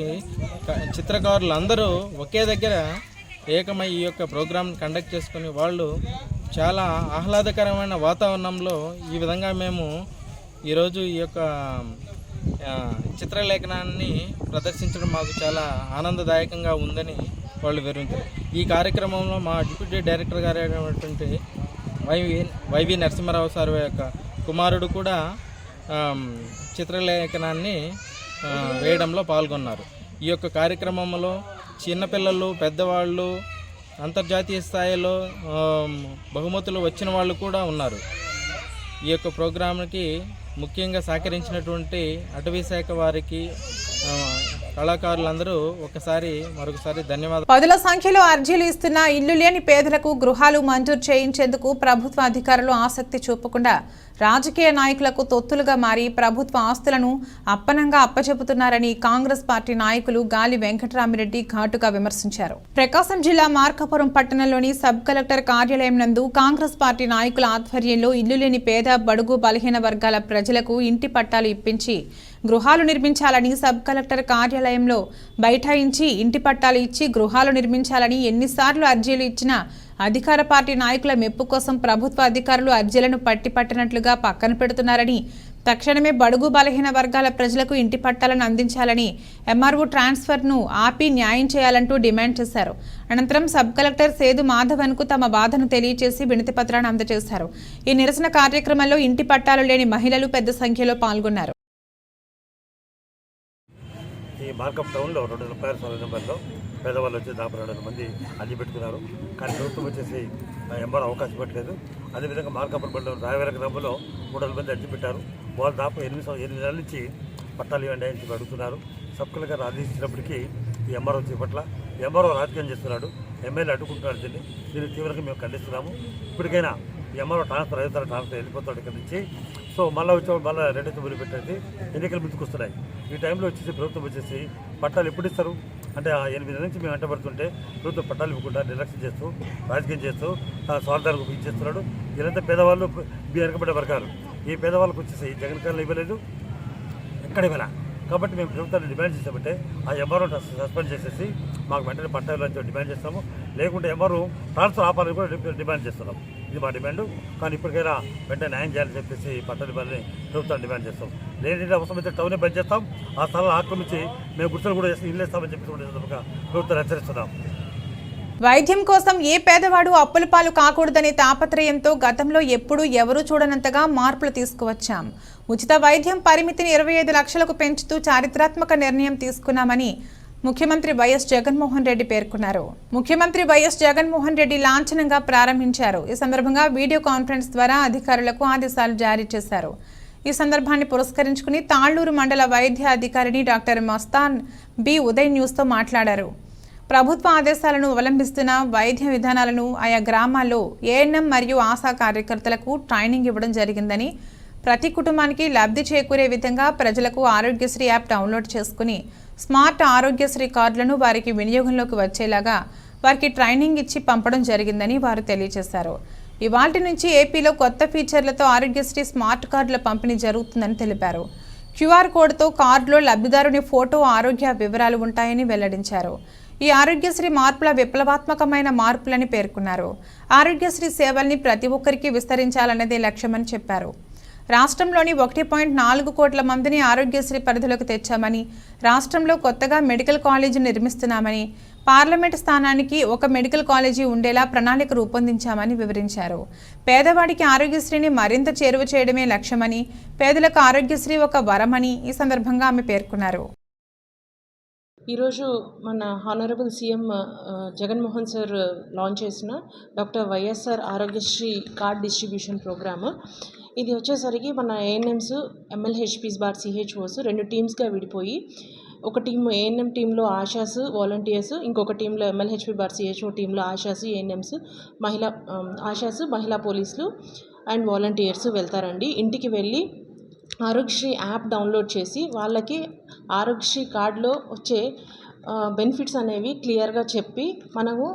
చిత్రకారులు అందరూ ఒకే దగ్గర ఏకమై ఈ యొక్క ప్రోగ్రాం కండక్ట్ చేసుకుని వాళ్ళు చాలా ఆహ్లాదకరమైన వాతావరణంలో ఈ విధంగా మేము ఈరోజు ఈ యొక్క చిత్రలేఖనాన్ని ప్రదర్శించడం మాకు చాలా ఆనందదాయకంగా ఉందని వాళ్ళు వివరించారు. ఈ కార్యక్రమంలో మా డిప్యూటీ డైరెక్టర్ గారు అయినటువంటి వైవి నరసింహారావు సార్ యొక్క కుమారుడు కూడా చిత్రలేఖనాన్ని వేయడంలో పాల్గొన్నారు. ఈ యొక్క కార్యక్రమంలో చిన్నపిల్లలు, పెద్దవాళ్ళు, అంతర్జాతీయ స్థాయిలో బహుమతులు వచ్చిన వాళ్ళు కూడా ఉన్నారు. ఈ యొక్క ప్రోగ్రాంకి ముఖ్యంగా సహకరించినటువంటి అటవీ శాఖ వారికి, కళాకారులందరూ మరొకసారి ధన్యవాదాలు. పదుల సంఖ్యలో అర్జీలు ఇస్తున్న ఇల్లు లేని పేదలకు గృహాలు మంజూరు చేయించేందుకు ప్రభుత్వ అధికారులు ఆసక్తి చూపకుండా రాజకీయ నాయకులకు తొత్తులుగా మారి ప్రభుత్వ ఆస్తులను అప్పనంగా అప్పచెపుతున్నారని కాంగ్రెస్ పార్టీ నాయకులు గాలి వెంకటరామిరెడ్డి ఘాటుగా విమర్శించారు. ప్రకాశం జిల్లా మార్కాపురం పట్టణంలోని సబ్ కలెక్టర్ కార్యాలయం నందు కాంగ్రెస్ పార్టీ నాయకుల ఆధ్వర్యంలో ఇల్లు లేని పేద, బడుగు, బలహీన వర్గాల ప్రజలకు ఇంటి పట్టాలు ఇప్పించి గృహాలు నిర్మించాలని సబ్ కలెక్టర్ కార్యాలయంలో బైఠాయించి ఇంటి పట్టాలు ఇచ్చి గృహాలు నిర్మించాలని ఎన్నిసార్లు అర్జీలు ఇచ్చినా అధికార పార్టీ నాయకుల మెప్పు కోసం ప్రభుత్వ అధికారులు అర్జీలను పట్టినట్లుగా పక్కన పెడుతున్నారని, తక్షణమే బడుగు బలహీన వర్గాల ప్రజలకు ఇంటి పట్టాలను అందించాలని, ఎంఆర్ఓ ట్రాన్స్ఫర్ను ఆపి న్యాయం చేయాలంటూ డిమాండ్ చేశారు. అనంతరం సబ్ కలెక్టర్ సేదు మాధవన్కు తమ బాధను తెలియజేసి వినతి పత్రాన్ని అందజేశారు. ఈ నిరసన కార్యక్రమంలో ఇంటి పట్టాలు లేని మహిళలు పెద్ద సంఖ్యలో పాల్గొన్నారు. ఈ మార్కప్ టౌన్లో 2 రూపాయల సర్వే నెంబర్లో పేదవాళ్ళు వచ్చి దాదాపు 200 మంది అల్లి పెట్టుకున్నారు. కానీ ప్రభుత్వం వచ్చేసి ఎంఆర్ అవకాశం పెట్టలేదు. అదేవిధంగా మార్కాపురం బండిలో రాయవర గ్రామంలో 300 మంది అర్జీ పెట్టారు. వాళ్ళు దాదాపు 8 నెలల నుంచి పట్టాలు ఇవ్వండి అని చెప్పి అడుగుతున్నారు. సబ్ కలెక్టర్ ఆదేశించినప్పటికీ ఈ ఎంఆర్ఓ చేపట్ల ఎంఆర్ఓ రాజకీయం చేస్తున్నాడు, ఎమ్మెల్యే అడ్డుకుంటున్నాడు. దీన్ని తీవ్రంగా మేము ఖండిస్తున్నాము. ఇప్పటికైనా ఎంఆర్ఓ ట్రాన్స్ఫర్ అవుతారు, ట్రాన్స్ఫర్ వెళ్ళిపోతాడు ఇక్కడి నుంచి. సో మళ్ళీ వచ్చేవాడు మళ్ళీ 2 పెట్టేసి ఎన్నికలు ముందుకు వస్తున్నాయి. ఈ టైంలో వచ్చేసి ప్రభుత్వం వచ్చేసి పట్టాలు ఎప్పుడు ఇస్తారు అంటే 8 నెలల నుంచి మేము వెంటబడుతుంటే ప్రభుత్వం పట్టాలు ఇవ్వకుండా నిర్లక్ష్యం చేస్తూ రాజకీయం చేస్తూ స్వార్థాలకు ఇచ్చేస్తున్నాడు. వీళ్ళంతా పేదవాళ్ళు, వెనకబడ్డ వర్గాలు. ఈ పేదవాళ్ళకు వచ్చేసి జగన్ కాలంలో ఇవ్వలేదు, ఎక్కడ ఇవ్వాల. కాబట్టి మేము ప్రభుత్వాన్ని డిమాండ్ చేసామంటే ఆ ఎంఆర్ఓ సస్పెండ్ చేసేసి మాకు వెంటనే పట్టాలు డిమాండ్ చేస్తాము. లేకుంటే ఎంఆర్ఓ ట్రాన్స్ఫర్ ఆపాలని కూడా డిమాండ్ చేస్తున్నాం. ఇది మా డిమాండ్. కానీ ఇప్పటికైనా వెంటనే న్యాయం చేయాలని చెప్పేసి పట్టాలు ఇవ్వాలని ప్రభుత్వాన్ని డిమాండ్ చేస్తాం. లేదంటే అవసరమైతే టౌనే బంద్ చేస్తాం. ఆ స్థలాన్ని ఆక్రమించి మేము గుర్తులు కూడా వేసి ఇల్లు ఇస్తామని చెప్పేసి ప్రభుత్వాన్ని హెచ్చరిస్తున్నాం. వైద్యం కోసం ఏ పేదవాడు అప్పుల పాలు కాకూడదనే తాపత్రయంతో గతంలో ఎప్పుడూ ఎవరూ చూడనంతగా మార్పులు తీసుకువచ్చాం. ఉచిత వైద్యం పరిమితిని 25 లక్షలకు పెంచుతూ చారిత్రాత్మక నిర్ణయం తీసుకున్నామని ముఖ్యమంత్రి వైఎస్ జగన్మోహన్ రెడ్డి పేర్కొన్నారు. ముఖ్యమంత్రి వైఎస్ జగన్మోహన్ రెడ్డి లాంఛనంగా ప్రారంభించారు. ఈ సందర్భంగా వీడియో కాన్ఫరెన్స్ ద్వారా అధికారులకు ఆదేశాలు జారీ చేశారు. ఈ సందర్భాన్ని పురస్కరించుకుని తాళ్లూరు మండల వైద్య అధికారిని డాక్టర్ మస్తాన్ బి ఉదయ్ న్యూస్తో మాట్లాడారు. ప్రభుత్వ ఆదేశాలను అవలంబిస్తున్న వైద్య విధానాలను ఆయా గ్రామాల్లో ఏఎన్ఎం మరియు ఆశా కార్యకర్తలకు ట్రైనింగ్ ఇవ్వడం జరిగిందని, ప్రతి కుటుంబానికి లబ్ధి చేకూరే విధంగా ప్రజలకు ఆరోగ్యశ్రీ యాప్ డౌన్లోడ్ చేసుకుని స్మార్ట్ ఆరోగ్యశ్రీ కార్డులను వారికి వినియోగంలోకి వచ్చేలాగా వారికి ట్రైనింగ్ ఇచ్చి పంపడం జరిగిందని వారు తెలియజేశారు. ఇవాల్టి నుంచి ఏపీలో కొత్త ఫీచర్లతో ఆరోగ్యశ్రీ స్మార్ట్ కార్డుల పంపిణీ జరుగుతుందని తెలిపారు. క్యూఆర్ కోడ్తో కార్డులో లబ్ధిదారుని ఫోటో, ఆరోగ్య వివరాలు ఉంటాయని వెల్లడించారు. ఈ ఆరోగ్యశ్రీ మార్పుల విప్లవాత్మకమైన మార్పులని పేర్కొన్నారు. ఆరోగ్యశ్రీ సేవల్ని ప్రతి ఒక్కరికి విస్తరించాలన్నదే లక్ష్యమని చెప్పారు. రాష్ట్రంలోని 1.4 కోట్ల మందిని ఆరోగ్యశ్రీ పరిధిలోకి తెచ్చామని, రాష్ట్రంలో కొత్తగా మెడికల్ కాలేజీ నిర్మిస్తున్నామని, పార్లమెంట్ స్థానానికి ఒక మెడికల్ కాలేజీ ఉండేలా ప్రణాళిక రూపొందించామని వివరించారు. పేదవాడికి ఆరోగ్యశ్రీని మరింత చేరువ చేయడమే లక్ష్యమని, పేదలకు ఆరోగ్యశ్రీ ఒక వరమని ఈ సందర్భంగా ఆమె పేర్కొన్నారు. ఈరోజు మన honorable CM Jaganmohan sir launch చేసిన doctor YSR Aarogyasri card distribution program. ఇది వచ్చేసరికి మన ఏఎన్ఎంస్, ఎంఎల్హెచ్పీస్ బార్ సిహెచ్ఓస్ 2 టీమ్స్గా విడిపోయి, ఒక టీం ఏఎన్ఎం టీంలో ఆశాస్ వాలంటీర్స్, ఇంకొక టీంలో ఎంఎల్హెచ్పీ బార్ సిహెచ్ఓ టీంలో ఆశాస్, ఏఎన్ఎంస్, మహిళా పోలీసులు అండ్ వాలంటీర్స్ వెళ్తారండి. ఇంటికి వెళ్ళి ఆరోగ్యశ్రీ యాప్ డౌన్లోడ్ చేసి వాళ్ళకి ఆరోగ్యశ్రీ కార్డులో వచ్చే బెనిఫిట్స్ అనేవి క్లియర్గా చెప్పి మనము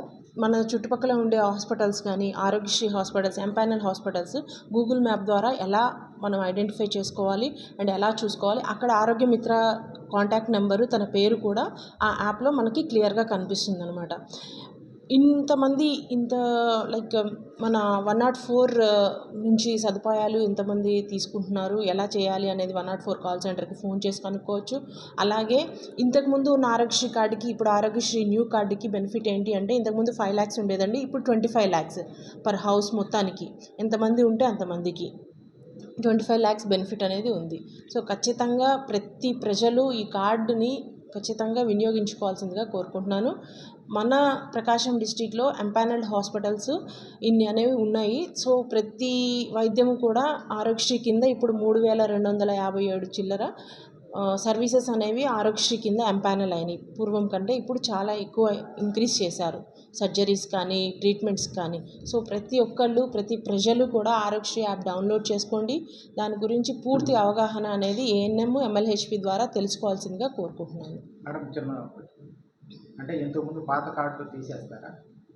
మన చుట్టుపక్కల ఉండే హాస్పిటల్స్ కానీ Aarogyasri hospitals, empanel hospitals Google map ద్వారా ఎలా మనం ఐడెంటిఫై చేసుకోవాలి అండ్ ఎలా చూసుకోవాలి, అక్కడ ఆరోగ్య మిత్ర కాంటాక్ట్ నెంబరు, తన పేరు కూడా ఆ యాప్లో మనకి క్లియర్గా కనిపిస్తుంది అనమాట. ఇంతమంది లైక్ మన 104 నుంచి సదుపాయాలు ఇంతమంది తీసుకుంటున్నారు, ఎలా చేయాలి అనేది 104 కాల్ సెంటర్కి ఫోన్ చేసి కనుక్కోవచ్చు. అలాగే ఇంతకుముందు ఉన్న ఆరోగ్యశ్రీ కార్డుకి ఇప్పుడు ఆరోగ్యశ్రీ న్యూ కార్డుకి బెనిఫిట్ ఏంటి అంటే, ఇంతకుముందు 5 lakhs ఉండేదండి, ఇప్పుడు 25 lakhs పర్ హౌస్ మొత్తానికి, ఎంతమంది ఉంటే అంతమందికి 25 lakhs బెనిఫిట్ అనేది ఉంది. సో ఖచ్చితంగా ప్రతి ప్రజలు ఈ కార్డుని ఖచ్చితంగా వినియోగించుకోవాల్సిందిగా కోరుకుంటున్నాను. మన ప్రకాశం డిస్టిక్లో ఎంపానల్డ్ హాస్పిటల్స్ ఇన్ని అనేవి ఉన్నాయి. సో ప్రతి వైద్యము కూడా ఆరోగ్యశ్రీ కింద ఇప్పుడు 3257 చిల్లర సర్వీసెస్ అనేవి ఆరోగ్యశ్రీ కింద ఎంపానల్ అయినాయి. పూర్వం కంటే ఇప్పుడు చాలా ఎక్కువ ఇంక్రీజ్ చేశారు, సర్జరీస్ కానీ ట్రీట్మెంట్స్ కానీ. సో ప్రతి ప్రజలు కూడా ఆరోగ్యశ్రీ యాప్ డౌన్లోడ్ చేసుకోండి. దాని గురించి పూర్తి అవగాహన అనేది ANM, MLHP ద్వారా తెలుసుకోవాల్సిందిగా కోరుకుంటున్నాను. అంటే ఇంతకుముందు పాత కార్డులు తీసేస్తారా?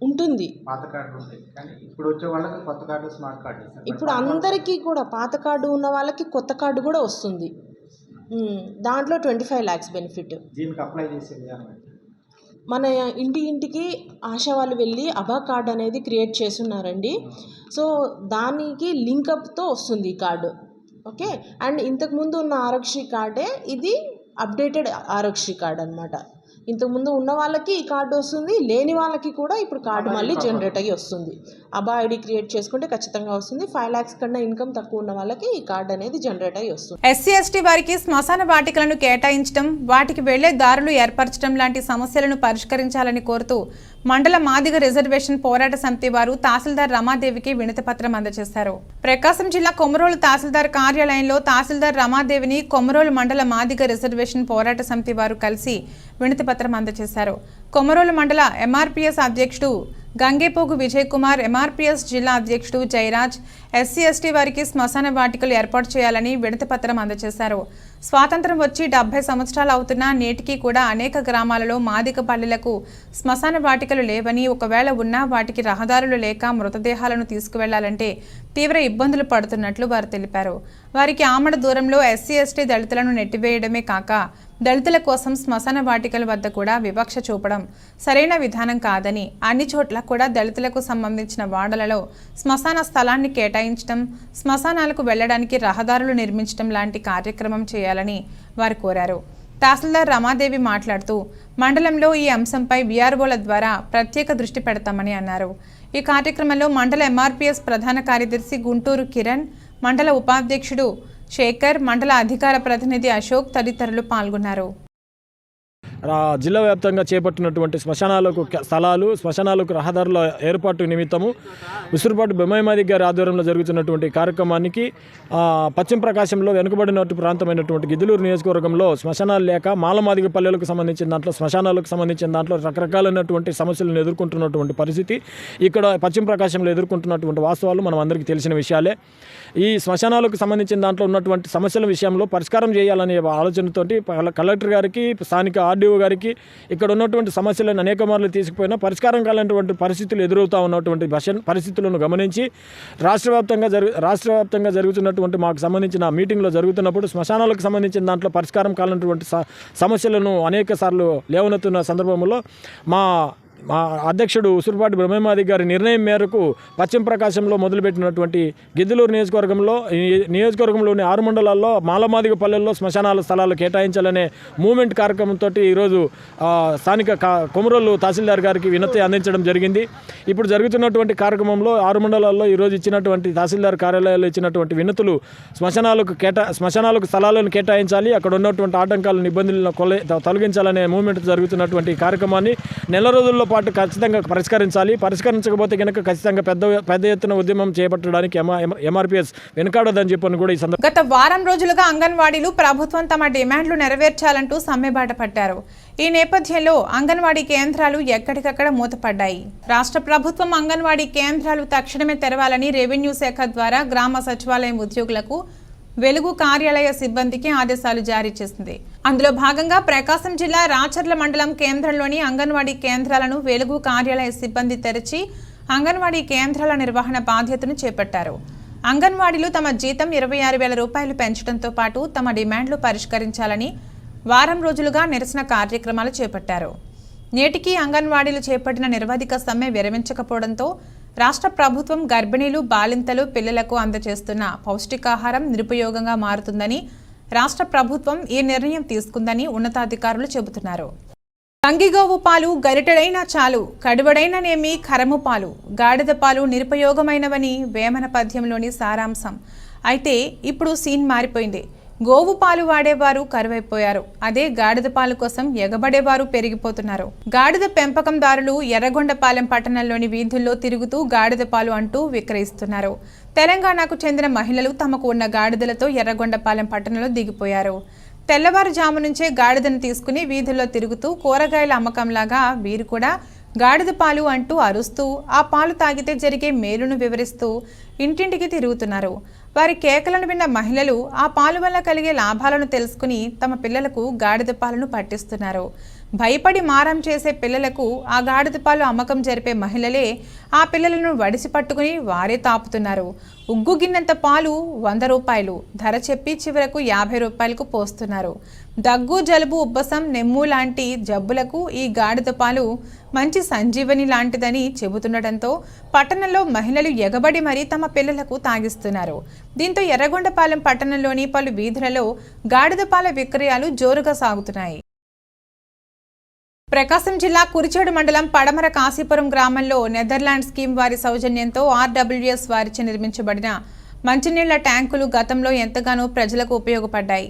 ఉంటుంది, పాత కార్డు ఉంటాయి, కానీ ఇప్పుడు వచ్చే వాళ్ళకి కొత్త కార్డు, స్మార్ట్ కార్డు ఇస్తారు. ఇప్పుడు అందరికీ కూడా పాత కార్డు ఉన్న వాళ్ళకి కొత్త కార్డు కూడా వస్తుంది. దాంట్లో 25 lakhs బెనిఫిట్. దీనికి అప్లై చేసే విధానం మన ఇంటికి ఆశా వాళ్ళు వెళ్ళి అభా కార్డ్ అనేది క్రియేట్ చేస్తున్నారండి. సో దానికి లింకప్తో వస్తుంది ఈ కార్డు. ఓకే, అండ్ ఇంతకుముందు ఉన్న ఆరోగ్యశ్రీ కార్డే ఇది అప్డేటెడ్ ఆరోగ్యశ్రీ కార్డ్ అనమాట. ఇంతకుముందు ఉన్న వాళ్ళకి ఈ కార్డు వస్తుంది, లేని వాళ్ళకి కూడా ఇప్పుడు కార్డు మళ్ళీ జనరేట్ అయ్యి వస్తుంది. అబా ఐడి క్రియేట్ చేసుకుంటే ఖచ్చితంగా వస్తుంది. 5 lakhs కన్నా ఇన్కమ్ తక్కువ ఉన్న వాళ్ళకి ఈ కార్డు అనేది జనరేట్ అయ్యి వస్తుంది. SC/ST వారికి శ్మశాన వాటికలను కేటాయించడం, వాటికి వెళ్లే దారులు ఏర్పరచడం లాంటి సమస్యలను పరిష్కరించాలని కోరుతూ మండల మాదిగ రిజర్వేషన్ పోరాట సమితి వారు తహసీల్దార్ రమాదేవికి వినతి పత్రం అందజేశారు. ప్రకాశం జిల్లా కొమరోలు తహసీల్దార్ కార్యాలయంలో తహసీల్దార్ రమాదేవిని కొమరోలు మండల మాదిగ రిజర్వేషన్ పోరాట సమితి వారు కలిసి వినతి పత్రం అందజేశారు. కొమరోలు మండల MRPS అధ్యక్షుడు గంగేపోగు విజయ్ కుమార్, MRPS జిల్లా అధ్యక్షుడు జయరాజ్ SC/ST వారికి శ్మశాన వాటికలు ఏర్పాటు చేయాలని వినతి పత్రం అందజేశారు. స్వాతంత్రం వచ్చి 70 సంవత్సరాలు అవుతున్నా నేటికి కూడా అనేక గ్రామాలలో మాదిగ పల్లెలకు శ్మశాన వాటికలు లేవని, ఒకవేళ ఉన్నా వాటికి రహదారులు లేక మృతదేహాలను తీసుకువెళ్లాలంటే తీవ్ర ఇబ్బందులు పడుతున్నట్లు వారు తెలిపారు. వారికి ఆమడ దూరంలో SC/ST దళితులను నెట్టివేయడమే కాక దళితుల కోసం శ్మశాన వాటికల వద్ద కూడా వివక్ష చూపడం సరైన విధానం కాదని, అన్ని చోట్ల కూడా దళితులకు సంబంధించిన వాడలలో శ్మశాన స్థలాన్ని కేటాయించడం, శ్మశానాలకు వెళ్లడానికి రహదారులు నిర్మించడం లాంటి కార్యక్రమం చేయాలని వారు కోరారు. తహసీల్దార్ రమాదేవి మాట్లాడుతూ మండలంలో ఈ అంశంపై VROల ద్వారా ప్రత్యేక దృష్టి పెడతామని అన్నారు. ఈ కార్యక్రమంలో మండల MRPS ప్రధాన కార్యదర్శి గుంటూరు కిరణ్, మండల ఉపాధ్యక్షుడు శేఖర్, మండల అధికార ప్రతినిధి అశోక్ తదితరులు పాల్గొన్నారు. జిల్లా వ్యాప్తంగా చేపట్టినటువంటి శ్మశానాలకు స్థలాలు, శ్మశానాలకు రహదారుల ఏర్పాటు నిమిత్తము ఉసురుపాటు బొమ్మాయి గారి ఆధ్వర్యంలో జరుగుతున్నటువంటి కార్యక్రమానికి పశ్చిమ ప్రకాశంలో వెనుకబడినట్టు ప్రాంతమైనటువంటి గిద్దలూరు నియోజకవర్గంలో శ్మశానాలు లేక మాలమాదిగ పల్లెలకు సంబంధించిన దాంట్లో, శ్మశానాలకు సంబంధించిన దాంట్లో రకరకాలైనటువంటి సమస్యలను ఎదుర్కొంటున్నటువంటి పరిస్థితి ఇక్కడ పశ్చిమ ప్రకాశంలో ఎదుర్కొంటున్నటువంటి వాస్తవాలు మనం అందరికీ తెలిసిన విషయాలే. ఈ శ్మశానాలకు సంబంధించిన దాంట్లో ఉన్నటువంటి సమస్యల విషయంలో పరిష్కారం చేయాలనే ఆలోచనతోటి కలెక్టర్ గారికి, స్థానిక RDO గారికి ఇక్కడ ఉన్నటువంటి సమస్యలను అనేక మార్లు తీసుకుపోయినా పరిష్కారం కాలేనటువంటి పరిస్థితులు ఎదురవుతూ ఉన్నటువంటి పరిస్థితులను గమనించి రాష్ట్ర వ్యాప్తంగా జరుగుతున్నటువంటి మాకు సంబంధించిన మీటింగ్లో జరుగుతున్నప్పుడు శ్మశానాలకు సంబంధించిన దాంట్లో పరిష్కారం కాలేనటువంటి సమస్యలను అనేక సార్లు లేవనెత్తున్న సందర్భంలో మా అధ్యక్షుడు ఉసురుపాటి బ్రహ్మమాది గారి నిర్ణయం మేరకు పశ్చిమ ప్రకాశంలో మొదలుపెట్టినటువంటి గిద్దలూరు నియోజకవర్గంలోని 6 మండలాల్లో మాలమాదిగ పల్లెల్లో శ్మశానాల స్థలాలు కేటాయించాలనే మూమెంట్ కార్యక్రమంతో ఈరోజు స్థానిక కొమరోలు తహసీల్దార్ గారికి వినతి అందించడం జరిగింది. ఇప్పుడు జరుగుతున్నటువంటి కార్యక్రమంలో 6 మండలాల్లో ఈరోజు ఇచ్చినటువంటి తహసీల్దార్ కార్యాలయాల్లో ఇచ్చినటువంటి వినతులు శ్మశానాలకు స్థలాలను కేటాయించాలి, అక్కడ ఉన్నటువంటి ఆటంకాలను, ఇబ్బందులను తొలగించాలనే మూమెంట్ జరుగుతున్నటువంటి కార్యక్రమాన్ని నెల రోజుల్లో పాటు ఖచ్చితంగా పరిష్కరించకపోతే కనుక ఖచ్చితంగా పెద్ద ఎత్తున ఉద్యమం చేపట్టడానికి MRPS వెనుకాడదని చెప్పని కూడా ఈ సందర్భంగా గత వారం రోజులుగా అంగన్వాడీలు ప్రభుత్వం తమ డిమాండ్లు నెరవేర్చాలంటూ సమ్మెబాట పట్టారు. ఈ నేపథ్యంలో అంగన్వాడీ కేంద్రాలు ఎక్కడికక్కడ మూతపడ్డాయి. రాష్ట్ర ప్రభుత్వం అంగన్వాడీ కేంద్రాలు తక్షణమే తెరవాలని రెవెన్యూ శాఖ ద్వారా గ్రామ సచివాలయం ఉద్యోగులకు వెలుగు కార్యాలయ సిబ్బందికి ఆదేశాలు జారీ చేసింది. అందులో భాగంగా ప్రకాశం జిల్లా రాచర్ల మండలం కేంద్రంలోని అంగన్వాడీ కేంద్రాలను వెలుగు కార్యాలయ సిబ్బంది తెరిచి అంగన్వాడీ కేంద్రాల నిర్వహణ బాధ్యతను చేపట్టారు. అంగన్వాడీలు తమ జీతం 26,000 రూపాయలు పెంచడంతో పాటు తమ డిమాండ్లు పరిష్కరించాలని వారం రోజులుగా నిరసన కార్యక్రమాలు చేపట్టారు. నేటికి అంగన్వాడీలు చేపట్టిన నిరవధిక సమ్మె విరమించకపోవడంతో రాష్ట్ర ప్రభుత్వం గర్భిణీలు, బాలింతలు, పిల్లలకు అందజేస్తున్న పౌష్టికాహారం నిరుపయోగంగా మారుతుందని రాష్ట్ర ప్రభుత్వం ఈ నిర్ణయం తీసుకుందని ఉన్నతాధికారులు చెబుతున్నారు. గంగిగోవు పాలు గరిటెడైనా చాలు, కడువడైననేమి కరము పాలు, గాడిద పాలు నిరుపయోగమైనవని వేమన పద్యంలోని సారాంశం. అయితే ఇప్పుడు సీన్ మారిపోయింది. గోవు పాలు వాడేవారు కరువైపోయారు. అదే గాడిద పాలు కోసం ఎగబడేవారు పెరిగిపోతున్నారు. గాడిద పెంపకందారులు ఎర్రగొండపాలెం పట్టణంలోని వీధుల్లో తిరుగుతూ గాడిద పాలు అంటూ విక్రయిస్తున్నారు. తెలంగాణకు చెందిన మహిళలు తమకు ఉన్న గాడిదలతో ఎర్రగొండపాలెం పట్టణంలో దిగిపోయారు. తెల్లవారుజాము నుంచే గాడిదను తీసుకుని వీధుల్లో తిరుగుతూ కూరగాయల అమ్మకంలాగా వీరు కూడా గాడిద పాలు అంటూ అరుస్తూ ఆ పాలు తాగితే జరిగే మేలును వివరిస్తూ ఇంటింటికి తిరుగుతున్నారు. వారి కేకలను విన్న మహిళలు ఆ పాలు వల్ల కలిగే లాభాలను తెలుసుకుని తమ పిల్లలకు గాడిద పాలను పట్టిస్తున్నారు. భయపడి మారం చేసే పిల్లలకు ఆ గాడిద పాలు అమ్మకం జరిపే మహిళలే ఆ పిల్లలను వడిసి పట్టుకుని వారే తాపుతున్నారు. ఉగ్గు గిన్నెంత పాలు 100 రూపాయలు ధర చెప్పి చివరకు 50 రూపాయలకు పోస్తున్నారు. దగ్గు, జలుబు, ఉబ్బసం, నెమ్ము లాంటి జబ్బులకు ఈ గాడిద పాలు మంచి సంజీవని లాంటిదని చెబుతుండటంతో పట్టణంలో మహిళలు ఎగబడి మరీ తమ పిల్లలకు తాగిస్తున్నారు. దీంతో ఎర్రగొండపాలెం పట్టణంలోని పలు వీధులలో గాడిద పాల విక్రయాలు జోరుగా సాగుతున్నాయి. ప్రకాశం జిల్లా కురిచేడు మండలం పడమర కాశీపురం గ్రామంలో నెదర్లాండ్ స్కీమ్ వారి సౌజన్యంతో RWS వారిచే నిర్మించబడిన మంచినీళ్ల ట్యాంకులు గతంలో ఎంతగానో ప్రజలకు ఉపయోగపడ్డాయి.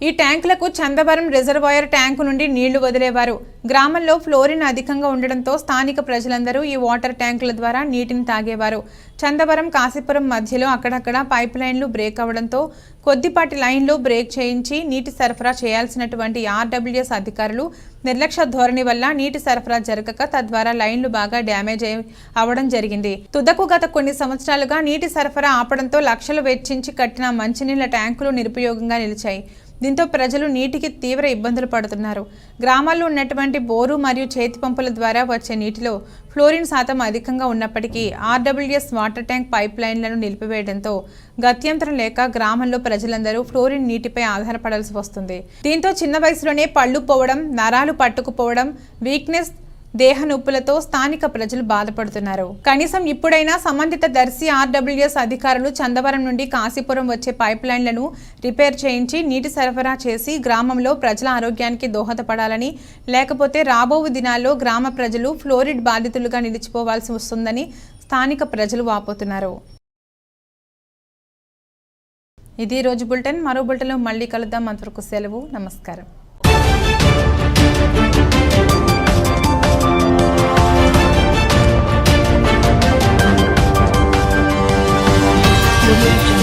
ఈ ట్యాంకులకు చందవరం రిజర్వాయర్ ట్యాంకు నుండి నీళ్లు వదిలేవారు. గ్రామంలో ఫ్లోరిన్ అధికంగా ఉండడంతో స్థానిక ప్రజలందరూ ఈ వాటర్ ట్యాంకుల ద్వారా నీటిని తాగేవారు. చందవరం, కాశీపురం మధ్యలో అక్కడక్కడ పైప్ లైన్లు బ్రేక్ అవడంతో కొద్దిపాటి లైన్లు బ్రేక్ చేయించి నీటి సరఫరా చేయాల్సినటువంటి RWS అధికారులు నిర్లక్ష్య ధోరణి వల్ల నీటి సరఫరా జరగక తద్వారా లైన్లు బాగా డ్యామేజ్ అవ్వడం జరిగింది. తుదకు గత కొన్ని సంవత్సరాలుగా నీటి సరఫరా ఆపడంతో లక్షలు వెచ్చించి కట్టిన మంచినీళ్ల ట్యాంకులు నిరుపయోగంగా నిలిచాయి. దీంతో ప్రజలు నీటికి తీవ్ర ఇబ్బందులు పడుతున్నారు. గ్రామాల్లో ఉన్నటువంటి బోరు మరియు చేతి పంపుల ద్వారా వచ్చే నీటిలో ఫ్లోరిన్ శాతం అధికంగా ఉన్నప్పటికీ RWS వాటర్ ట్యాంక్ పైప్ లైన్లను నిలిపివేయడంతో గత్యంతరం లేక గ్రామంలో ప్రజలందరూ ఫ్లోరిన్ నీటిపై ఆధారపడాల్సి వస్తుంది. దీంతో చిన్న వయసులోనే పళ్ళు పోవడం, నరాలు పట్టుకుపోవడం, వీక్నెస్, దేహ నొప్పులతో స్థానిక ప్రజలు బాధపడుతున్నారు. కనీసం ఇప్పుడైనా సంబంధిత దర్శి RWS అధికారులు చందవరం నుండి కాశీపురం వచ్చే పైప్ లైన్లను రిపేర్ చేయించి నీటి సరఫరా చేసి గ్రామంలో ప్రజల ఆరోగ్యానికి దోహదపడాలని, లేకపోతే రాబో దినాల్లో గ్రామ ప్రజలు ఫ్లోరిడ్ బాధితులుగా నిలిచిపోవాల్సి వస్తుందని స్థానిక ప్రజలు వాపోతున్నారు. ఇది రోజు బులెటిన్. మరో బులెటిన్లో మళ్ళీ కలుద్దాం. అంతవరకు సెలవు. నమస్కారం. Thank you.